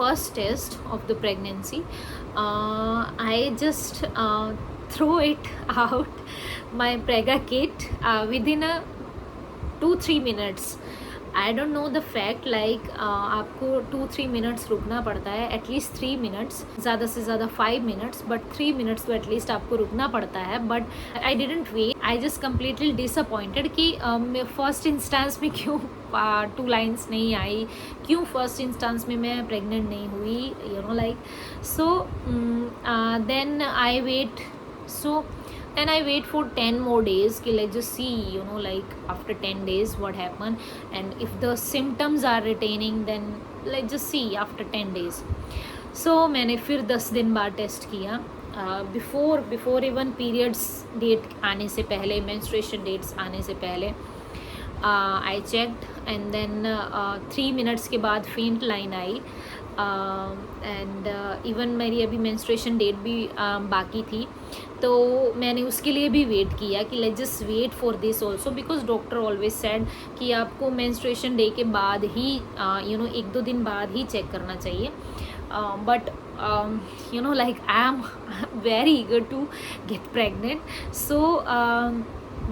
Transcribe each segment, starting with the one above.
first test of the pregnancy, I just throw it out my prega kit within a 2-3 minutes. I don't know the fact like आपको 2-3 minutes रुकना पड़ता है, at least 3 minutes, ज़्यादा से ज़्यादा 5 minutes, but 3 minutes तो at least आपको रुकना पड़ता है. But I didn't wait, I just completely disappointed कि फर्स्ट इंस्टेंस में क्यों 2 लाइन्स नहीं आई, क्यों फर्स्ट इंस्टेंस में मैं प्रेग्नेंट नहीं हुई, you know like. So then I wait, so then I wait for 10 more days कि let's just see, you know, like after 10 days what happened, and if the symptoms are retaining then let's just see after 10 days. So मैंने फिर 10 दिन बाद test किया, before even periods date आने से पहले, menstruation dates आने से पहले. I checked and then 3 minutes के बाद फेंट लाइन आई, एंड इवन मेरी अभी मेंस्ट्रुएशन डेट भी बाकी थी, तो मैंने उसके लिए भी वेट किया कि let's just wait for this also, because doctor always said कि आपको मेंस्ट्रुएशन डे के बाद ही यू नो 1-2 दिन बाद ही चेक करना चाहिए. But you know, like I'm very eager to get pregnant. So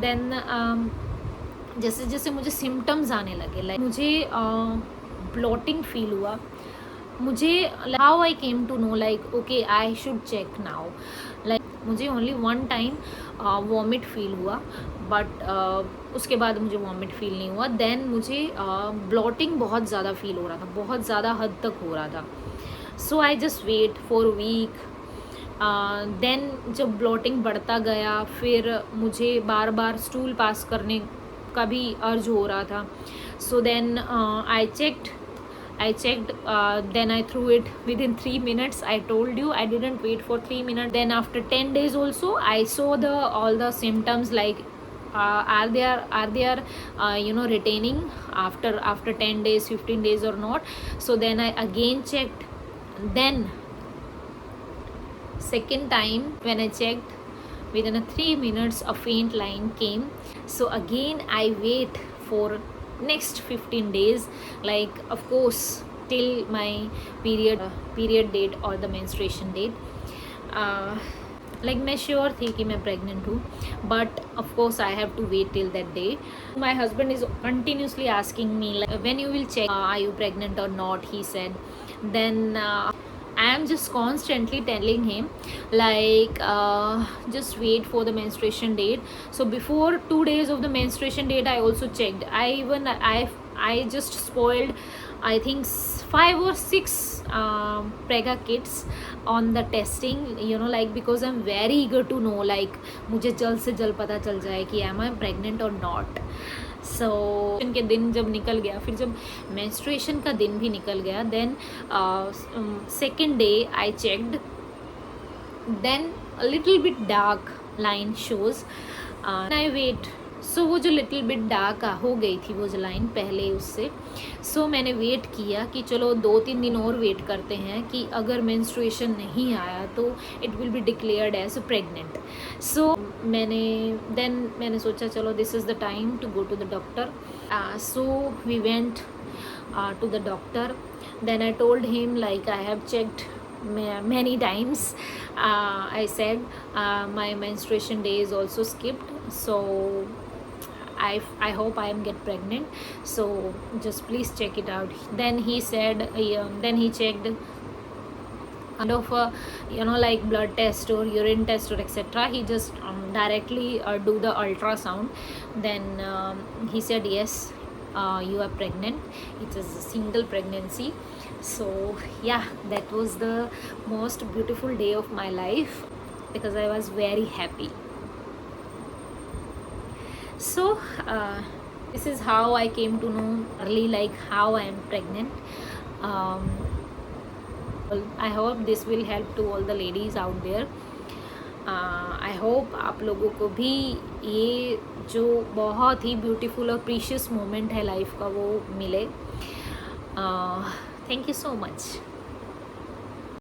then जैसे जैसे मुझे सिम्टम्स आने लगे, लाइक मुझे ब्लोटिंग फील हुआ, मुझे how I came to know like okay I should check now. Like मुझे ओनली 1 टाइम वॉमिट फील हुआ, बट उसके बाद मुझे वॉमिट फील नहीं हुआ. देन मुझे ब्लोटिंग बहुत ज़्यादा फील हो रहा था, बहुत ज़्यादा हद तक हो रहा था. So I just wait for week. Then जब ब्लोटिंग बढ़ता गया, फिर मुझे बार बार स्टूल पास करने का भी अर्ज हो रहा था. So then I checked, then I threw it within 3 minutes. I told you I didn't wait for 3 minutes. Then after 10 days also I saw all the symptoms, like are they you know, retaining after 10 days, 15 days or not. So then I again checked. Then second time when I checked, within 3 minutes a faint line came. So again I wait for next 15 days, like of course till my period date or the menstruation date. Like मैं sure थी कि मैं pregnant हूँ, but of course I have to wait till that day. My husband is continuously asking me like when you will check, are you pregnant or not, he said. Then I am just constantly telling him like just wait for the menstruation date. So before 2 days of the menstruation date I also checked. I just spoiled I think 5 or 6 prega kits on the testing, you know, like because I'm very eager to know, like मुझे जल्द से जल्द पता चल जाए कि am I pregnant or not. सो के दिन जब निकल गया, फिर जब मेंस्ट्रुएशन का दिन भी निकल गया, then second day I checked, then a little bit dark line shows. I wait. So वो जो लिटिल बिट डार्क हो गई थी वो जो लाइन पहले उससे, सो मैंने वेट किया कि चलो 2-3 दिन और वेट करते हैं कि अगर मेंस्ट्रुएशन नहीं आया तो it will be declared as pregnant. So मैंने सोचा चलो this is the time to go to the doctor. So we went to the doctor. Then I told him like I have checked many times. I said my menstruation day is also skipped, so I hope I am get pregnant, so just please check it out. Then he said, then he checked kind of you know, like blood test or urine test or etc. He just directly do the ultrasound. Then he said yes, you are pregnant. It is a single pregnancy. So yeah, that was the most beautiful day of my life because I was very happy. So this is how I came to know early, like how I am pregnant. I hope this will help to all the ladies out there. I hope आप लोगों को भी ये जो बहुत ही beautiful और precious moment है life का वो मिले. Thank you so much.